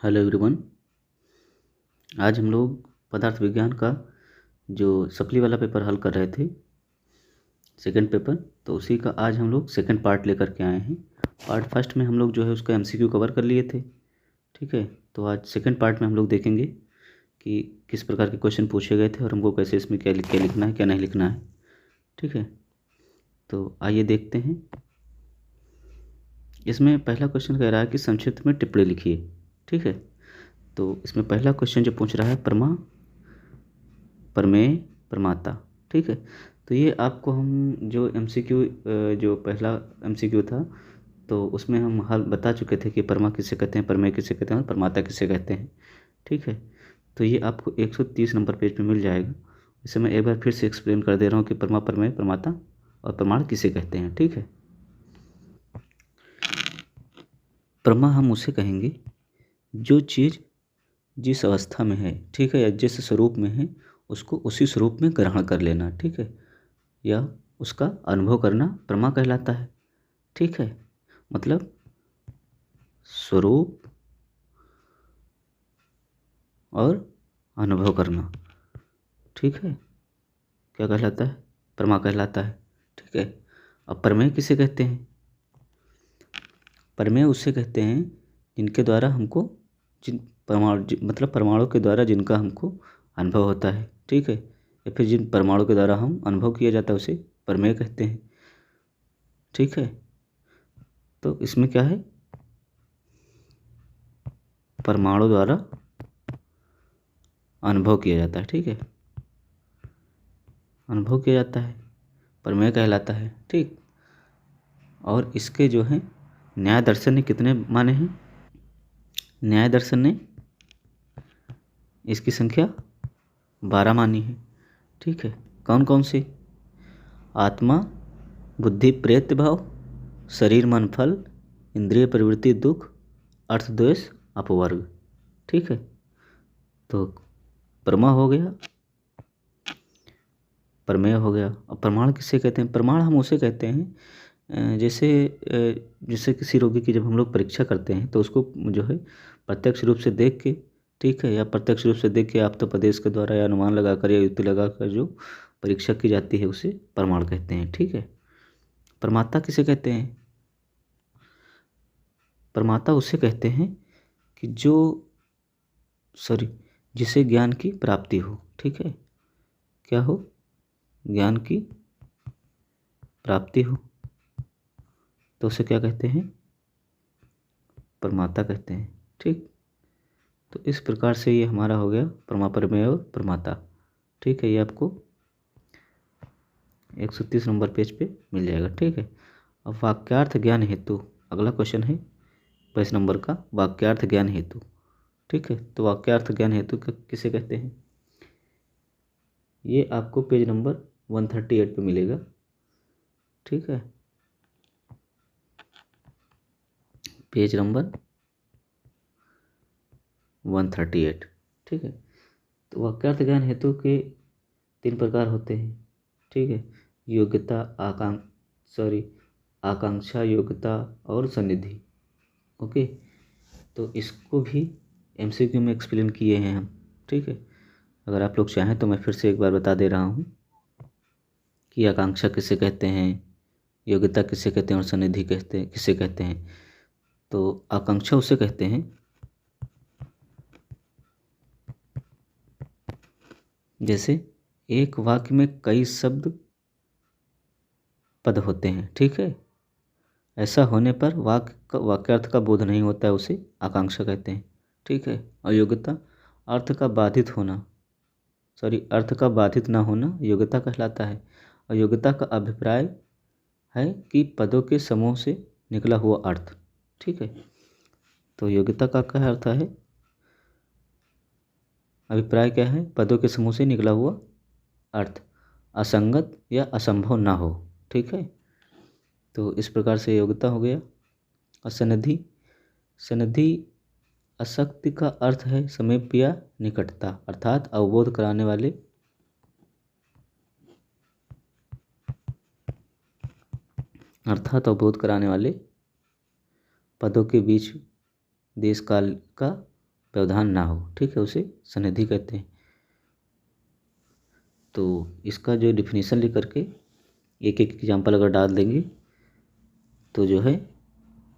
Hello everyone. आज हम लोग पदार्थ विज्ञान का जो सप्ली वाला पेपर हल कर रहे थे, सेकंड पेपर, तो उसी का आज हम लोग सेकंड पार्ट लेकर के आए हैं। पार्ट फर्स्ट में हम लोग जो है उसका एमसीक्यू कवर कर लिए थे, ठीक है। तो आज सेकंड पार्ट में हम लोग देखेंगे कि किस प्रकार के क्वेश्चन पूछे गए थे और हमको कैसे इसमें क्या लिखना है, क्या नहीं लिखना है, ठीक है। तो आइए देखते हैं। इसमें पहला क्वेश्चन कह रहा है कि संक्षिप्त में टिप्पणी लिखिए, ठीक है। तो इसमें पहला क्वेश्चन जो पूछ रहा है प्रमेय प्रमाता, ठीक है। तो ये आपको हम जो एमसीक्यू जो पहला एमसीक्यू था तो उसमें हम हल बता चुके थे कि परमा किसे कहते हैं, प्रमेय किसे कहते हैं और प्रमाता किसे कहते हैं, ठीक है। तो ये आपको 130 नंबर पेज पे मिल जाएगा। इसे मैं एक बार फिर से एक्सप्लेन कर दे रहा हूँ कि परमा, प्रमेय, प्रमाता और प्रमाण किसे कहते हैं, ठीक है। प्रमा हम उसे कहेंगे जो चीज़ जिस अवस्था में है, ठीक है, या जिस स्वरूप में है उसको उसी स्वरूप में ग्रहण कर लेना, ठीक है, या उसका अनुभव करना प्रमा कहलाता है, ठीक है। मतलब स्वरूप और अनुभव करना, ठीक है, क्या कहलाता है, प्रमा कहलाता है, ठीक है। अब प्रमेय किसे कहते हैं? प्रमेय उसे कहते हैं जिनके द्वारा हमको मतलब परमाणु के द्वारा जिनका हमको अनुभव होता है, ठीक है, या फिर जिन परमाणु के द्वारा हम अनुभव किया जाता है उसे प्रमेय कहते हैं, ठीक है। तो इसमें क्या है, परमाणु द्वारा अनुभव किया जाता है, ठीक है, अनुभव किया जाता है, प्रमेय कहलाता है, ठीक। और इसके जो है न्याय दर्शन ने कितने माने हैं? न्याय दर्शन ने इसकी संख्या 12 मानी है, ठीक है। कौन कौन सी? आत्मा, बुद्धि प्रेत्य भाव, शरीर मन फल, इंद्रिय प्रवृत्ति दुख, अर्थ द्वेष अपवर्ग, ठीक है। तो प्रमा हो गया, प्रमेय हो गया। अब प्रमाण किसे कहते हैं? प्रमाण हम उसे कहते हैं जैसे किसी रोगी की जब हम लोग परीक्षा करते हैं तो उसको जो है प्रत्यक्ष रूप से देख के, ठीक है, या प्रत्यक्ष रूप से देख के आप्तोपदेश के द्वारा या अनुमान लगाकर या युक्ति लगाकर जो परीक्षा की जाती है उसे प्रमाण कहते हैं, ठीक है। प्रमाता किसे कहते हैं? प्रमाता उसे कहते हैं कि जिसे ज्ञान की प्राप्ति हो, ठीक है, क्या हो? ज्ञान की प्राप्ति हो, तो उसे क्या कहते हैं? प्रमाता कहते हैं, ठीक। तो इस प्रकार से ये हमारा हो गया प्रमा, प्रमेय और प्रमाता, ठीक है। ये आपको 130 नंबर पेज पे मिल जाएगा, ठीक है। अब वाक्यार्थ ज्ञान हेतु अगला क्वेश्चन है 22 नंबर का, वाक्यार्थ ज्ञान हेतु, ठीक है। तो वाक्यार्थ ज्ञान हेतु किसे कहते हैं? ये आपको पेज नंबर 138 पे मिलेगा, ठीक है, पेज नंबर 138, ठीक है। तो वाक्यार्थ ज्ञान हेतु के 3 प्रकार होते हैं, ठीक है। योग्यता, आकांक्षा, योग्यता और सन्निधि, ओके। तो इसको भी एमसीक्यू में एक्सप्लेन किए हैं हम, ठीक है। अगर आप लोग चाहें तो मैं फिर से एक बार बता दे रहा हूँ कि आकांक्षा किसे कहते हैं, योग्यता किसे कहते हैं और सन्निधि किसे कहते हैं। तो आकांक्षा उसे कहते हैं जैसे एक वाक्य में कई शब्द पद होते हैं, ठीक है, ऐसा होने पर वाक्यार्थ का बोध नहीं होता है, उसे आकांक्षा कहते हैं, ठीक है। अयोग्यता, अर्थ का बाधित होना, अर्थ का बाधित ना होना योग्यता कहलाता है। अयोग्यता का अभिप्राय है कि पदों के समूह से निकला हुआ अर्थ, ठीक है। तो योग्यता का क्या अर्थ है? अभिप्राय क्या है? पदों के समूह से निकला हुआ अर्थ असंगत या असंभव ना हो, ठीक है। तो इस प्रकार से योग्यता हो गया। और सन्निधि, सन्निधि असक्ति का अर्थ है समीप या निकटता, अर्थात अवबोध कराने वाले पदों के बीच देश काल का व्यवधान ना हो, ठीक है, उसे सन्निधि कहते हैं। तो इसका जो डिफिनीशन लिख करके एक एक एग्जाम्पल अगर डाल देंगे तो जो है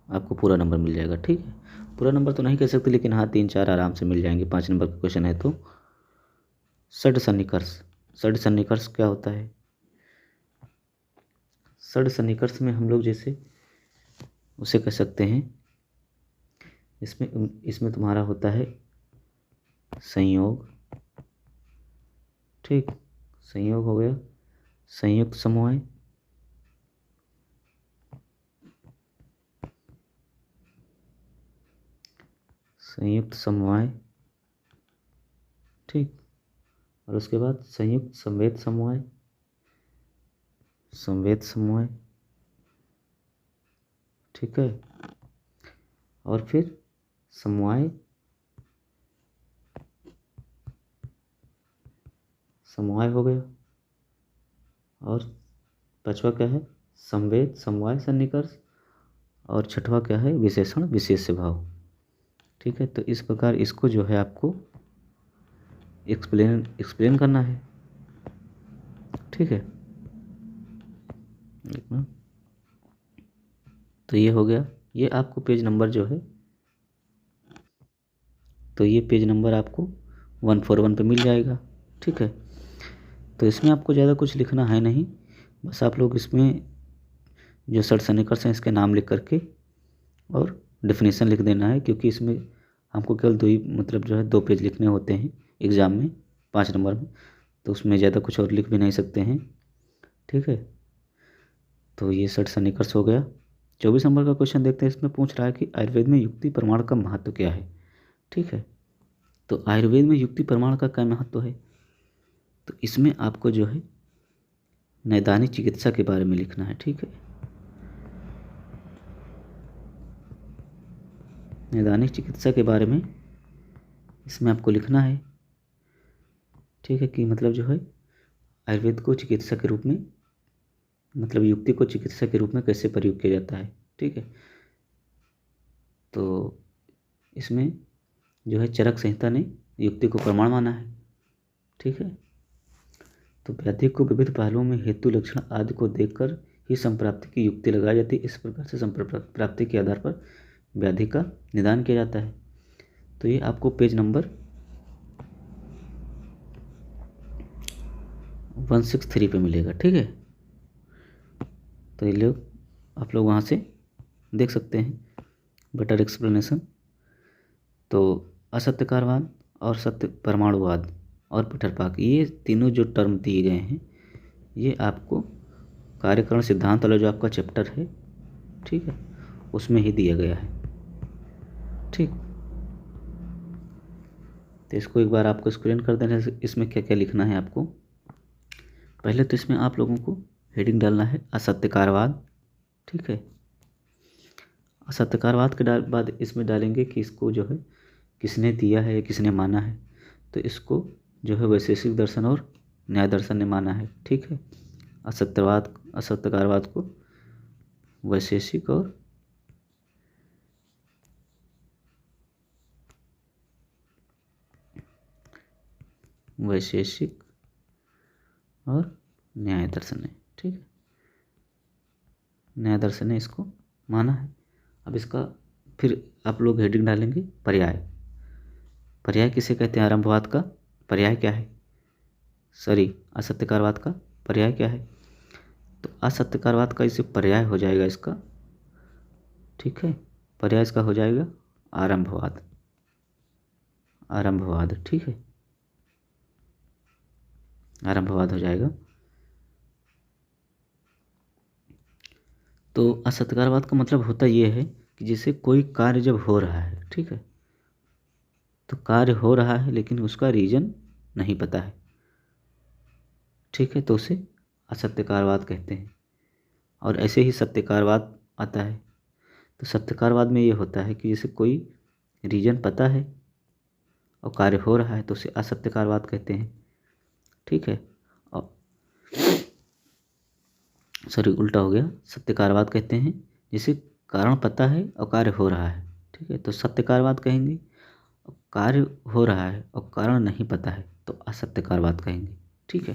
आपको पूरा नंबर मिल जाएगा, ठीक है। पूरा नंबर तो नहीं कह सकते, लेकिन हाँ 3-4 आराम से मिल जाएंगे, 5 नंबर का क्वेश्चन है तो। षड सन्निकर्ष, षड सन्निकर्ष क्या होता है? षड सन्निकर्ष में हम लोग जैसे उसे कह सकते हैं, इसमें तुम्हारा होता है संयोग, ठीक, संयोग हो गया, संयुक्त समवाय, संयुक्त समवाय, ठीक, और उसके बाद संयुक्त संवेद समवाय, संवेद समवाय, ठीक है, और फिर समवाय, समवाय हो गया, और पांचवा क्या है? संवेद समवाय सन्निकर्ष, और छठवा क्या है? विशेषण विशेष्य भाव, ठीक है। तो इस प्रकार इसको जो है आपको एक्सप्लेन करना है, ठीक है। तो ये हो गया, ये आपको पेज नंबर जो है, तो ये पेज नंबर आपको 141 पे मिल जाएगा, ठीक है। तो इसमें आपको ज़्यादा कुछ लिखना है नहीं, बस आप लोग इसमें जो षड सन्निकर्ष हैं इसके नाम लिख करके और डेफिनेशन लिख देना है, क्योंकि इसमें हमको केवल दो ही मतलब जो है 2 पेज लिखने होते हैं एग्ज़ाम में 5 नंबर में, तो उसमें ज़्यादा कुछ और लिख भी नहीं सकते हैं, ठीक है। तो ये षड सन्निकर्ष हो गया। 24 नंबर का क्वेश्चन देखते हैं, इसमें पूछ रहा है कि आयुर्वेद में युक्ति प्रमाण का महत्व क्या है, ठीक है। तो आयुर्वेद में युक्ति प्रमाण का क्या महत्व है? तो इसमें आपको जो है नैदानिक चिकित्सा के बारे में लिखना है, ठीक है। नैदानिक चिकित्सा के बारे में इसमें आपको लिखना है, ठीक है, कि मतलब जो है आयुर्वेद को चिकित्सा के रूप में, मतलब युक्ति को चिकित्सा के रूप में कैसे प्रयोग किया जाता है, ठीक है। तो इसमें जो है चरक संहिता ने युक्ति को प्रमाण माना है, ठीक है। तो व्याधि को विविध पहलुओं में हेतु लक्षण आदि को देखकर ही संप्राप्ति की युक्ति लगाई जाती है। इस प्रकार से संप्राप्ति के आधार पर व्याधि का निदान किया जाता है। तो ये आपको पेज नंबर 163 पे मिलेगा, ठीक है। तो ये लोग आप लोग वहाँ से देख सकते हैं बेटर एक्सप्लेनेशन। तो असत्यकारवाद और सत्य परमाणुवाद और पिठरपाक, ये तीनों जो टर्म दिए गए हैं ये आपको कार्यकरण सिद्धांत वाला जो आपका चैप्टर है, ठीक है, उसमें ही दिया गया है, ठीक। तो इसको एक बार आपको एक्सप्लेन कर देना है, इसमें क्या क्या लिखना है आपको। पहले तो इसमें आप लोगों को हेडिंग डालना है असत्यकारवाद, ठीक है। असत्यकारवाद के बाद इसमें डालेंगे कि इसको जो है किसने दिया है, किसने माना है। तो इसको जो है वैशेषिक दर्शन और न्याय दर्शन ने माना है, ठीक है। असत्यकारवाद को वैशेषिक और न्याय दर्शन ने, ठीक है, न्याय दर्शन ने इसको माना है। अब इसका फिर आप लोग हेडिंग डालेंगे पर्याय। पर्याय किसे कहते हैं? आरंभवाद का पर्याय क्या है? असत्यकारवाद का पर्याय क्या है? तो असत्यकारवाद का इसे पर्याय हो जाएगा इसका, ठीक है, पर्याय इसका हो जाएगा आरंभवाद, ठीक है, आरंभवाद हो जाएगा। तो असत्यकारवाद का मतलब होता यह है कि जैसे कोई कार्य जब हो रहा है, ठीक है, तो कार्य हो रहा है लेकिन उसका रीजन नहीं पता है, ठीक है, तो उसे असत्यकारवाद कहते हैं। और ऐसे ही सत्यकारवाद आता है। तो सत्यकारवाद में ये होता है कि जैसे कोई रीजन पता है और कार्य हो रहा है तो उसे असत्यकारवाद कहते हैं, ठीक है। और सॉरी उल्टा हो गया, सत्यकारवाद कहते हैं जिसे कारण पता है और कार्य हो रहा है, ठीक है, तो सत्यकारवाद कहेंगे। कार्य हो रहा है और कारण नहीं पता है तो असत्यकारवाद कहेंगे। ठीक है,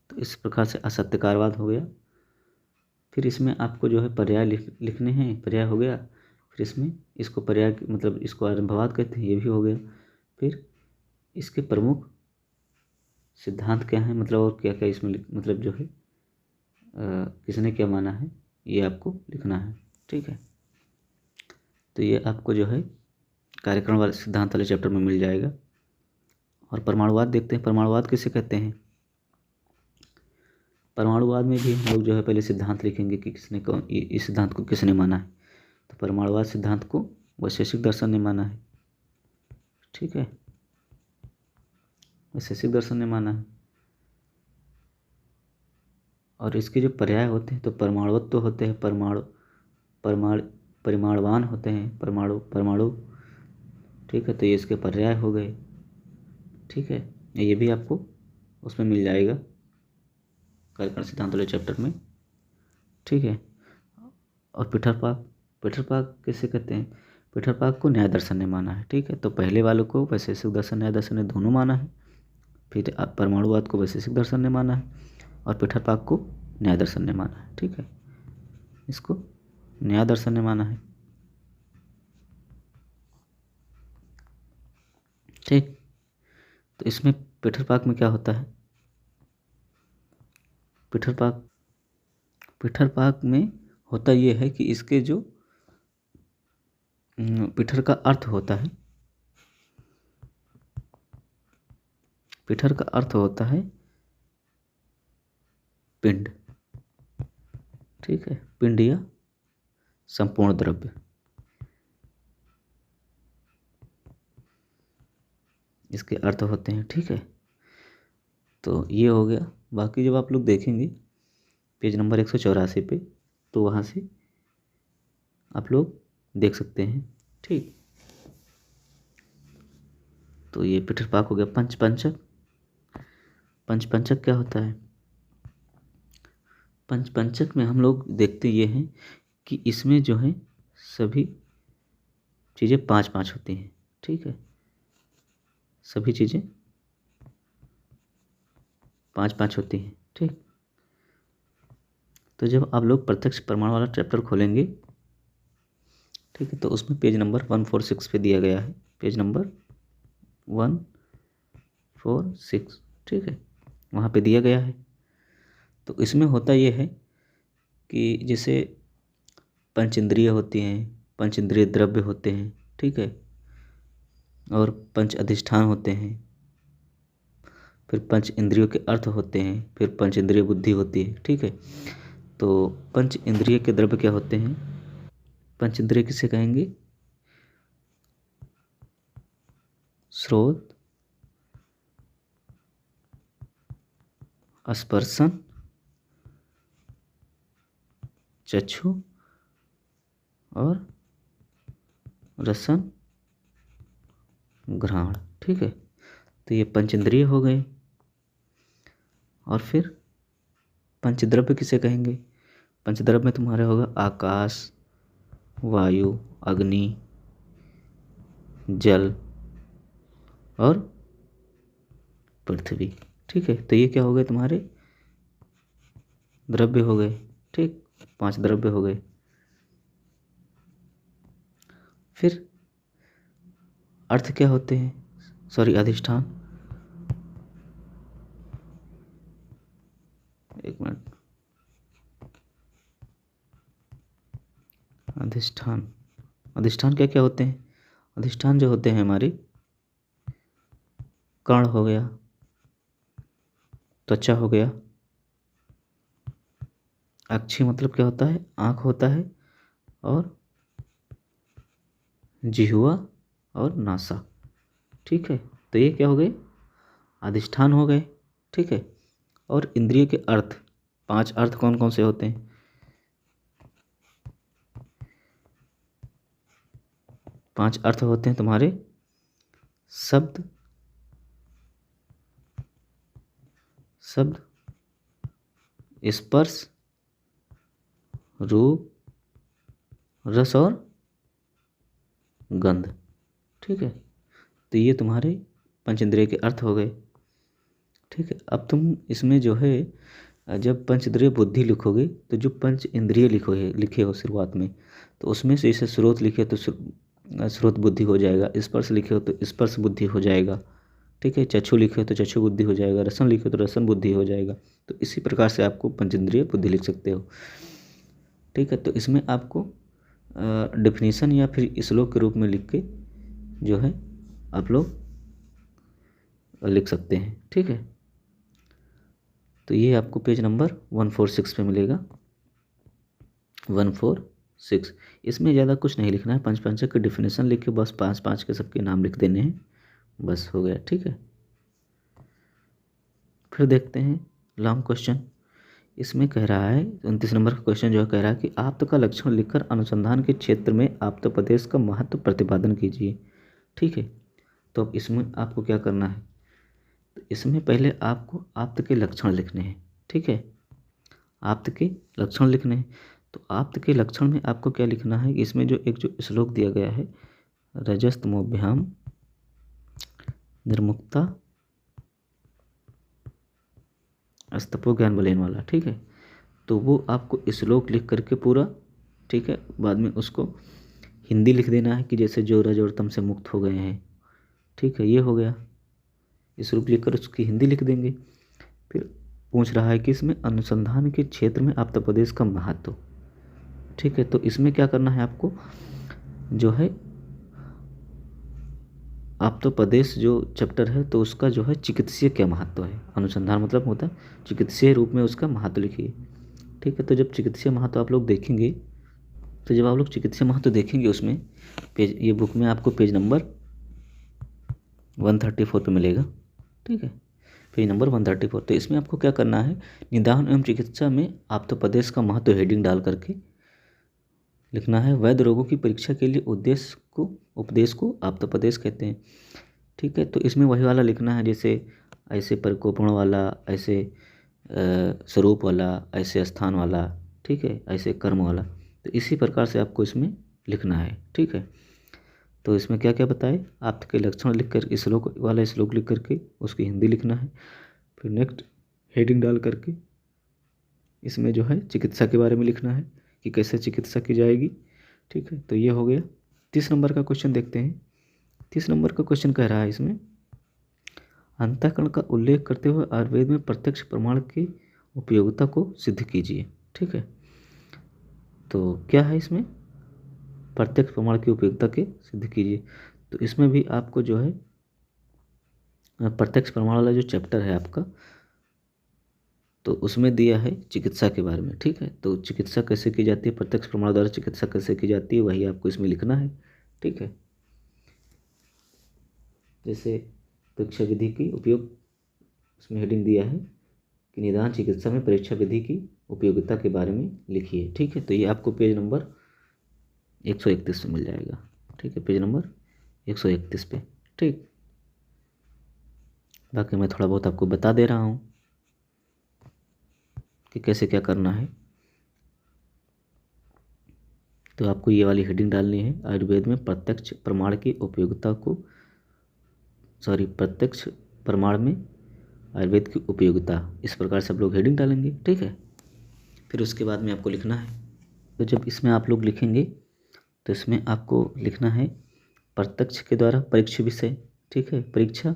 तो इस प्रकार से असत्यकारवाद हो गया। फिर इसमें आपको जो है पर्याय लिखने हैं, पर्याय हो गया। फिर इसमें इसको पर्याय मतलब इसको आरंभवाद कहते हैं, ये भी हो गया। फिर इसके प्रमुख सिद्धांत क्या है, मतलब और क्या क्या इसमें मतलब जो है किसने क्या माना है, ये आपको लिखना है। ठीक है, तो ये आपको जो है कार्यक्रम वाले सिद्धांत वाले चैप्टर में मिल जाएगा। और परमाणुवाद देखते हैं, परमाणुवाद किसे कहते हैं। परमाणुवाद में भी हम लोग जो है पहले सिद्धांत लिखेंगे कि किसने कौन इस सिद्धांत को किसने माना है। तो परमाणुवाद सिद्धांत को वैशेषिक दर्शन ने माना है। ठीक है, वैशेषिक दर्शन ने माना है। और इसके जो पर्याय होते हैं तो परमाणुवत्व तो होते हैं, परिमाणवान होते हैं परमाणु। ठीक है, तो ये इसके पर्याय हो गए। ठीक है, ये भी आपको उसमें मिल जाएगा कार्यकारण सिद्धांत वाले चैप्टर में। ठीक है, और पीठरपाक किसे कहते हैं। पीठरपाक को न्याय दर्शन ने माना है। ठीक है, तो पहले वालों को वैशेषिक दर्शन न्याय दर्शन ने दोनों माना है। फिर परमाणुवाद को वैशेषिक दर्शन ने माना है और पीठरपाक को न्याय दर्शन ने माना है। ठीक है, इसको न्याय दर्शन ने माना है। ठीक, तो इसमें पीठरपाक में क्या होता है, पीठरपाक में होता ये है कि इसके जो पीठर का अर्थ होता है, पीठर का अर्थ होता है पिंड। ठीक है, पिंड या संपूर्ण द्रव्य, इसके अर्थ होते हैं। ठीक है, तो ये हो गया। बाकी जब आप लोग देखेंगे पेज नंबर 184 पे, तो वहाँ से आप लोग देख सकते हैं। ठीक, तो ये पीठरपाक हो गया। पंचपंचक क्या होता है। पंचपंचक में हम लोग देखते ये हैं कि इसमें जो है सभी चीज़ें 5-5 होती हैं। ठीक है, सभी चीज़ें 5-5 होती हैं। ठीक, तो जब आप लोग प्रत्यक्ष प्रमाण वाला चैप्टर खोलेंगे, ठीक है, तो उसमें पेज नंबर 146 पे दिया गया है, पेज नंबर 146। ठीक है, वहाँ पे दिया गया है। तो इसमें होता ये है कि जैसे पंचेंद्रिय होती हैं, पंचेंद्रिय द्रव्य होते हैं। ठीक है, और पंच अधिष्ठान होते हैं, फिर पंच इंद्रियों के अर्थ होते हैं, फिर पंच इंद्रिय बुद्धि होती है। ठीक है, तो पंच इंद्रिय के द्रव्य क्या होते हैं, पंच इंद्रिय किसे कहेंगे, श्रोत, स्पर्शन, चक्षु और रसन, घ्राण। ठीक है, तो ये पंचेंद्रिय हो गए। और फिर पंचद्रव्य किसे कहेंगे, पंचद्रव्य में तुम्हारे होगा आकाश, वायु, अग्नि, जल और पृथ्वी। ठीक है, तो ये क्या हो गए, तुम्हारे द्रव्य हो गए। ठीक, 5 द्रव्य हो गए। फिर अर्थ क्या होते हैं, सॉरी अधिष्ठान, एक मिनट, अधिष्ठान क्या क्या होते हैं। अधिष्ठान जो होते हैं हमारे कर्ण हो गया, त्वचा हो गया, अक्षी मतलब क्या होता है, आँख होता है, और जिह्वा और नासा। ठीक है, तो ये क्या हो गए, अधिष्ठान हो गए। ठीक है, और इंद्रिय के अर्थ, 5 अर्थ कौन कौन से होते हैं, 5 अर्थ होते हैं तुम्हारे शब्द, स्पर्श, रूप, रस और गंध। ठीक है, तो ये तुम्हारे पंच इंद्रिय के अर्थ हो गए। ठीक है, अब तुम इसमें जो है जब पंच इंद्रिय बुद्धि लिखोगे तो जो पंच इंद्रिय लिखोगे लिखे हो शुरुआत में, तो उसमें से जैसे स्रोत लिखे तो स्रोत बुद्धि हो जाएगा, स्पर्श लिखे हो तो स्पर्श बुद्धि हो जाएगा। ठीक है, चक्षु लिखे हो तो चक्षु बुद्धि हो जाएगा, रसन लिखे हो तो रसन बुद्धि हो जाएगा। तो इसी प्रकार से आपको पंचेंद्रिय बुद्धि लिख सकते हो। ठीक है, तो इसमें आपको डेफिनेशन या फिर श्लोक के रूप में लिख के जो है आप लोग लिख सकते हैं। ठीक है, तो ये आपको पेज नंबर 146 पे मिलेगा, 146। इसमें ज़्यादा कुछ नहीं लिखना है, पंचपंचक की डेफिनेशन लिख के बस 5-5 के सबके नाम लिख देने हैं, बस हो गया। ठीक है, फिर देखते हैं लॉन्ग क्वेश्चन। इसमें कह रहा है 29 नंबर का क्वेश्चन जो है कह रहा है कि आप्त का लक्षण लिखकर अनुसंधान के क्षेत्र में आप्तोपदेश का महत्व प्रतिपादन कीजिए। ठीक है, तो अब इसमें आपको क्या करना है, तो इसमें पहले आपको आप्त के लक्षण लिखने हैं। ठीक है, आप्त के लक्षण लिखने हैं। तो आप्त के लक्षण में आपको क्या लिखना है, इसमें जो एक जो श्लोक दिया गया है, रजस्तमोभ्याम निर्मुक्ता अस्तपो ज्ञान बलेन वाला। ठीक है, तो वो आपको श्लोक लिख करके पूरा, ठीक है, बाद में उसको हिंदी लिख देना है कि जैसे जो रज और तम से मुक्त हो गए हैं। ठीक है, ये हो गया, इस रूप लिख कर उसकी हिंदी लिख देंगे। फिर पूछ रहा है कि इसमें अनुसंधान के क्षेत्र में आप्तोपदेश का महत्व। ठीक है, तो इसमें क्या करना है आपको, जो है आप्तोपदेश जो चैप्टर है तो उसका जो है चिकित्सीय क्या महत्व है, अनुसंधान मतलब होता है चिकित्सीय रूप में उसका महत्व लिखिए। ठीक है, तो जब चिकित्सीय महत्व आप लोग देखेंगे, तो जब आप लोग चिकित्सीय महत्व देखेंगे उसमें पेज, ये बुक में आपको पेज नंबर 134 पे मिलेगा। ठीक है, पेज नंबर 134। तो इसमें आपको क्या करना है, निदान एवं चिकित्सा में आप्तोपदेश का महत्व हेडिंग डाल करके लिखना है। वैध रोगों की परीक्षा के लिए उपदेश को आप्तोपदेश कहते हैं। ठीक है, तो इसमें वही वाला लिखना है, जैसे ऐसे परिकोपण वाला, ऐसे स्वरूप वाला, ऐसे स्थान वाला, ठीक है, ऐसे कर्म वाला। तो इसी प्रकार से आपको इसमें लिखना है। ठीक है, तो इसमें क्या क्या बताए, आपके लक्षण लिख कर श्लोक वाला श्लोक लिख करके उसकी हिंदी लिखना है। फिर नेक्स्ट हेडिंग डाल करके इसमें जो है चिकित्सा के बारे में लिखना है कि कैसे चिकित्सा की जाएगी। ठीक है, तो ये हो गया। 30 नंबर का क्वेश्चन देखते हैं। 30 नंबर का क्वेश्चन कह रहा है इसमें अंतःकरण का उल्लेख करते हुए आयुर्वेद में प्रत्यक्ष प्रमाण की उपयोगिता को सिद्ध कीजिए। ठीक है, तो क्या है इसमें, प्रत्यक्ष प्रमाण की उपयोगिता के सिद्ध कीजिए। तो इसमें भी आपको जो है प्रत्यक्ष प्रमाण वाला जो चैप्टर है आपका, तो उसमें दिया है चिकित्सा के बारे में। ठीक है, तो चिकित्सा कैसे की जाती है, प्रत्यक्ष प्रमाण द्वारा चिकित्सा कैसे की जाती है, वही आपको इसमें लिखना है। ठीक है, जैसे परीक्षा विधि की उपयोग, उसमें हेडिंग दिया है कि निदान चिकित्सा में परीक्षा विधि की उपयोगिता के बारे में लिखिए। ठीक है, तो ये आपको पेज नंबर 131 पे मिल जाएगा। ठीक है, पेज नंबर 131 पे। ठीक, बाकी मैं थोड़ा बहुत आपको बता दे रहा हूँ कि कैसे क्या करना है। तो आपको ये वाली हेडिंग डालनी है, आयुर्वेद में प्रत्यक्ष प्रमाण की उपयोगिता को, प्रत्यक्ष प्रमाण में आयुर्वेद की उपयोगिता, इस प्रकार से आप लोग हेडिंग डालेंगे। ठीक है, फिर उसके बाद में आपको लिखना है, तो जब इसमें आप लोग लिखेंगे तो इसमें आपको लिखना है प्रत्यक्ष के द्वारा परीक्ष विषय। ठीक है, परीक्षा,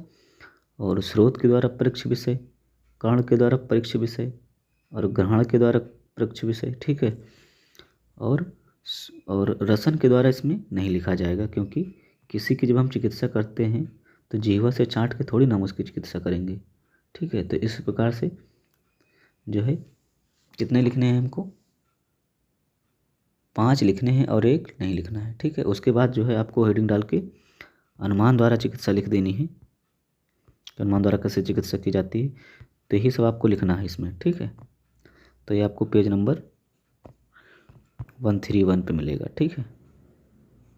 और स्रोत के द्वारा परीक्ष विषय, कर्ण के द्वारा परीक्ष विषय, और ग्रहण के द्वारा परीक्ष विषय। ठीक है, और रसन के द्वारा इसमें नहीं लिखा जाएगा, क्योंकि किसी की जब हम चिकित्सा करते हैं तो जीवा से चाट के थोड़ी ना हम उसकी चिकित्सा करेंगे। ठीक है, तो इस प्रकार से जो है कितने लिखने हैं हमको, 5 लिखने हैं और 1 नहीं लिखना है। ठीक है, उसके बाद जो है आपको हेडिंग डाल के अनुमान द्वारा चिकित्सा लिख देनी है, अनुमान द्वारा कैसे चिकित्सा की जाती है, तो यही सब आपको लिखना है इसमें। ठीक है, तो ये आपको पेज नंबर 131 पे मिलेगा। ठीक है,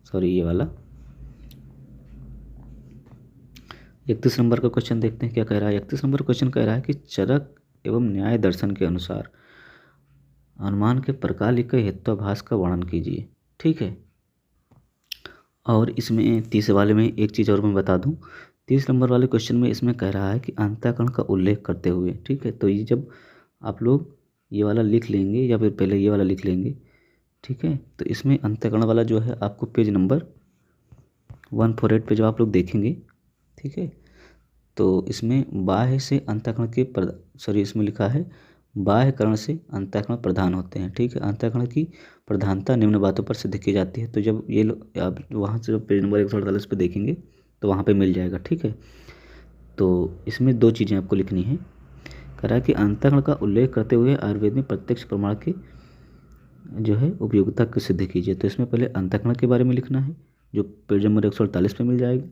सॉरी ये वाला 31 नंबर का क्वेश्चन देखते हैं क्या कह रहा है। 31 नंबर क्वेश्चन कह रहा है कि चरक एवं न्याय दर्शन के अनुसार अनुमान के प्रकालिक हेत्वाभास का वर्णन कीजिए। ठीक है, और इसमें 30 वाले में एक चीज़ और मैं बता दूं, 30 नंबर वाले क्वेश्चन में इसमें कह रहा है कि अंतःकरण का उल्लेख करते हुए, ठीक है। तो ये जब आप लोग ये वाला लिख लेंगे या फिर पहले ये वाला लिख लेंगे, ठीक है, तो इसमें अंतःकरण वाला जो है आपको पेज नंबर 148 पे जो आप लोग देखेंगे, ठीक है, तो इसमें बाह्य से अंतःकरण के इसमें लिखा है बाह्यकरण से अंतःकरण प्रधान होते हैं, ठीक है। अंतःकरण की प्रधानता निम्न बातों पर सिद्ध की जाती है। तो जब ये आप वहाँ से जब पेज नंबर 148 पे देखेंगे तो वहाँ पे मिल जाएगा, ठीक है। तो इसमें दो चीज़ें आपको लिखनी है। कह रहा है कि अंतःकरण का उल्लेख करते हुए आयुर्वेद में प्रत्यक्ष प्रमाण की जो है उपयोगिता की सिद्ध कीजिए। तो इसमें पहले अंतःकरण के बारे में लिखना है जो पेज नंबर 148 पे मिल जाएगा,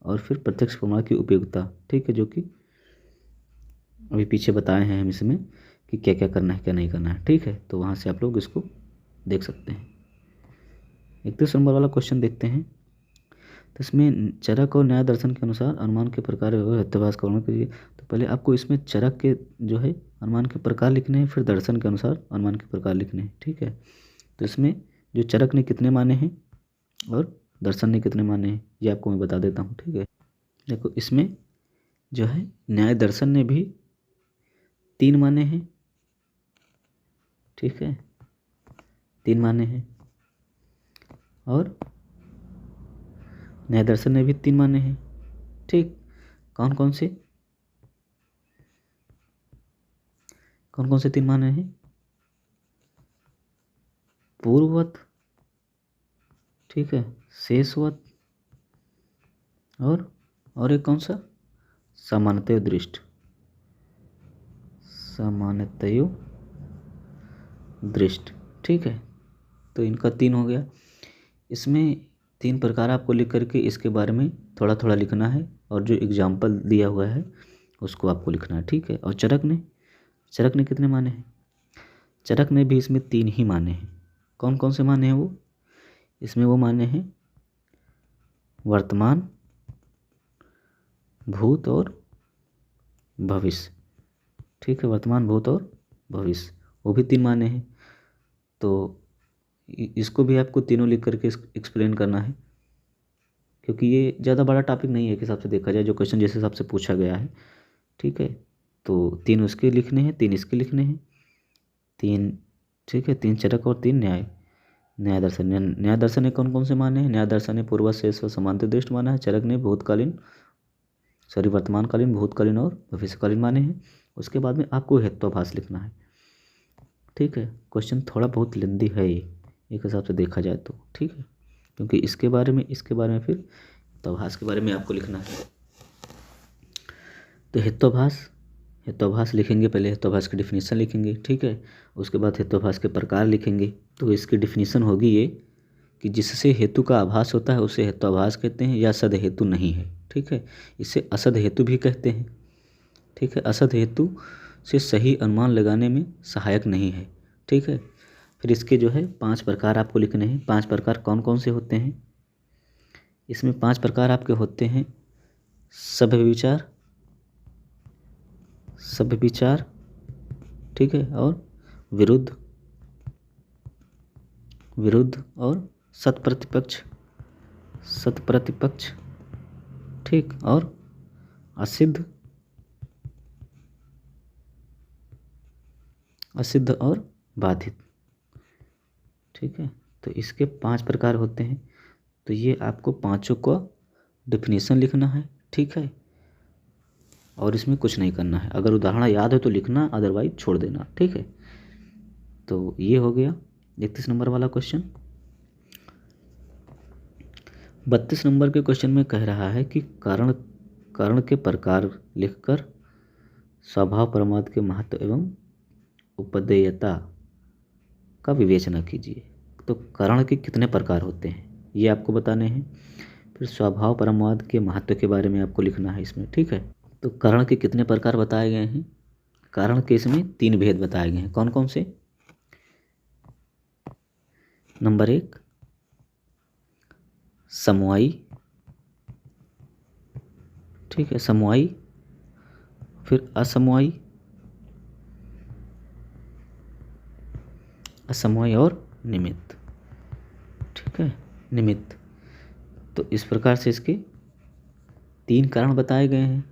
और फिर प्रत्यक्ष प्रमाण की उपयोगिता, ठीक है, जो कि अभी पीछे बताए हैं हम इसमें कि क्या क्या करना है क्या नहीं करना है, ठीक है। तो वहाँ से आप लोग इसको देख सकते हैं। 31 नंबर वाला क्वेश्चन देखते हैं। तो इसमें चरक और न्याय दर्शन के अनुसार अनुमान के प्रकार हेतुवाद का वर्णन कीजिए। तो पहले आपको इसमें चरक के जो है अनुमान के प्रकार लिखने हैं, फिर दर्शन के अनुसार अनुमान के प्रकार लिखने हैं, ठीक है। तो इसमें जो चरक ने कितने माने हैं और दर्शन ने कितने माने हैं ये आपको मैं बता देता हूँ, ठीक है। देखो इसमें जो है न्याय दर्शन ने भी 3 माने हैं, ठीक है, 3 माने हैं, और न्याय दर्शन ने भी 3 माने हैं, ठीक। कौन कौन से 3 माने हैं? पूर्ववत, ठीक है, शेषवत, और एक कौन सा? सामान्यतयो दृष्ट, सामान्यतयो दृष्ट, ठीक है। तो इनका 3 हो गया। इसमें 3 प्रकार आपको लिख करके इसके बारे में थोड़ा थोड़ा लिखना है, और जो एग्जाम्पल दिया हुआ है उसको आपको लिखना है, ठीक है। और चरक ने कितने माने हैं? चरक ने भी इसमें 3 ही माने हैं। कौन कौन से माने हैं वो? इसमें वो माने हैं वर्तमान, भूत और भविष्य, ठीक है, वर्तमान, भूत और भविष्य, वो भी 3 माने हैं। तो इसको भी आपको तीनों लिख करके एक्सप्लेन करना है, क्योंकि ये ज़्यादा बड़ा टॉपिक नहीं है कि हिसाब से देखा जाए, जो क्वेश्चन जिस हिसाब से पूछा गया है, ठीक है। तो 3 उसके लिखने हैं, 3 इसके लिखने हैं, 3, ठीक है, 3 चरक और 3 न्याय दर्शन। न्याय दर्शन ने कौन कौन से माने हैं? न्याय दर्शन ने पूर्व शेष और समांतर दृष्ट माना है। चरक ने वर्तमानकालीन, भूतकालीन और भविष्यकालीन माने हैं। उसके बाद में आपको हेत्वाभास लिखना है, ठीक है। क्वेश्चन थोड़ा बहुत लेंदी है ये एक हिसाब से देखा जाए तो, ठीक है, क्योंकि इसके बारे में फिर हेत्वाभास के बारे में आपको लिखना है। तो हेत्वाभास लिखेंगे, पहले हेत्वाभास की डिफिनीसन लिखेंगे, ठीक है। उसके बाद हेत्वाभास के प्रकार लिखेंगे। तो इसकी डिफिनीसन होगी ये कि जिससे हेतु का आभास होता है उसे हेत्वाभास कहते हैं, या सद हेतु नहीं है, ठीक है। इसे असद हेतु भी कहते हैं, ठीक है। असद हेतु से सही अनुमान लगाने में सहायक नहीं है, ठीक है। फिर इसके जो है 5 प्रकार आपको लिखने हैं। 5 प्रकार कौन कौन से होते हैं? इसमें 5 प्रकार आपके होते हैं सभ्य विचार, ठीक है, और विरुद्ध और सत प्रतिपक्ष, ठीक, और असिद्ध और बाधित, ठीक है। तो इसके 5 प्रकार होते हैं। तो ये आपको पांचों का डिफिनीसन लिखना है, ठीक है, और इसमें कुछ नहीं करना है। अगर उदाहरण याद है तो लिखना, अदरवाइज छोड़ देना, ठीक है। तो ये हो गया 31 नंबर वाला क्वेश्चन। 32 नंबर के क्वेश्चन में कह रहा है कि कारण के प्रकार लिखकर स्वभाव परमार्थ के महत्व एवं उपदेयता का विवेचना कीजिए। तो करण के कितने प्रकार होते हैं ये आपको बताने हैं। फिर स्वभाव परमार्थ के महत्व के बारे में आपको लिखना है इसमें, ठीक है। तो करण के कितने प्रकार बताए गए हैं? कारण के इसमें 3 भेद बताए गए हैं। कौन कौन से? नंबर 1 समवायी, ठीक है, समवायी, फिर असमवायी और निमित्त, ठीक है, निमित्त। तो इस प्रकार से इसके 3 कारण बताए गए हैं।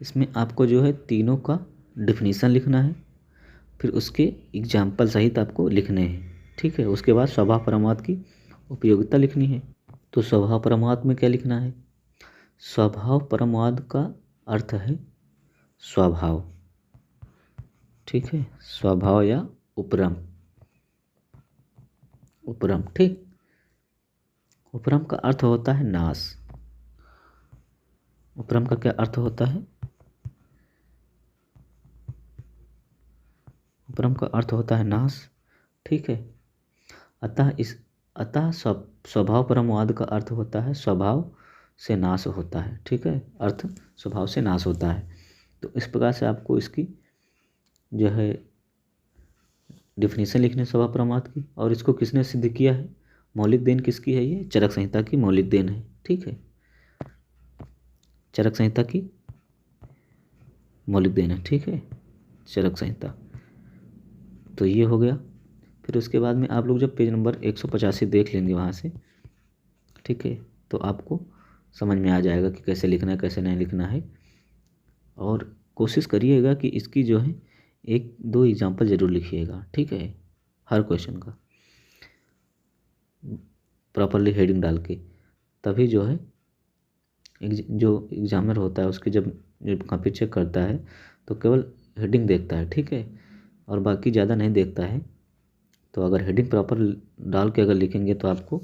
इसमें आपको जो है तीनों का डिफिनीसन लिखना है, फिर उसके एग्जाम्पल सहित आपको लिखने हैं, ठीक है। उसके बाद स्वभाव परमार्थ की उपयोगिता लिखनी है। तो स्वभाव परमार्थ में क्या लिखना है? स्वभाव परमार्थ का अर्थ है स्वभाव, ठीक है। स्वभाव या उपरम, उपरम, ठीक। उपरम का अर्थ होता है नाश। उपरम का क्या अर्थ होता है? उपरम का अर्थ होता है नाश, ठीक है। अतः स्वभाव परमवाद का अर्थ होता है स्वभाव से नाश होता है, ठीक है। अर्थ स्वभाव से नाश होता है। तो इस प्रकार से आपको इसकी जो है डिफिनीशन लिखने स्वभाव परमार्थ की। और इसको किसने सिद्ध किया है? मौलिक देन किसकी है? ये चरक संहिता की मौलिक देन है, ठीक है। चरक संहिता की मौलिक देन है, ठीक है, चरक संहिता। तो ये हो गया। फिर उसके बाद में आप लोग जब पेज नंबर 185 देख लेंगे वहाँ से, ठीक है, तो आपको समझ में आ जाएगा कि कैसे लिखना है कैसे नहीं लिखना है। और कोशिश करिएगा कि इसकी जो है 1-2 एग्जाम्पल ज़रूर लिखिएगा, ठीक है, हर क्वेश्चन का प्रॉपरली हेडिंग डाल के। तभी जो है जो एग्जामिनर होता है उसकी जब कॉपी चेक करता है तो केवल हेडिंग देखता है, ठीक है, और बाकी ज़्यादा नहीं देखता है। तो अगर हेडिंग प्रॉपर डाल के अगर लिखेंगे तो आपको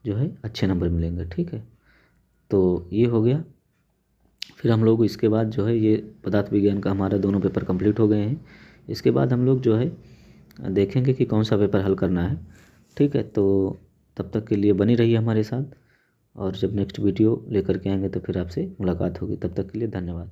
जो है अच्छे नंबर मिलेंगे, ठीक है। तो ये हो गया। फिर हम लोग इसके बाद जो है ये पदार्थ विज्ञान का हमारा दोनों पेपर कंप्लीट हो गए हैं। इसके बाद हम लोग जो है देखेंगे कि कौन सा पेपर हल करना है, ठीक है। तो तब तक के लिए बनी रहिए हमारे साथ, और जब नेक्स्ट वीडियो लेकर के आएंगे तो फिर आपसे मुलाकात होगी। तब तक के लिए धन्यवाद।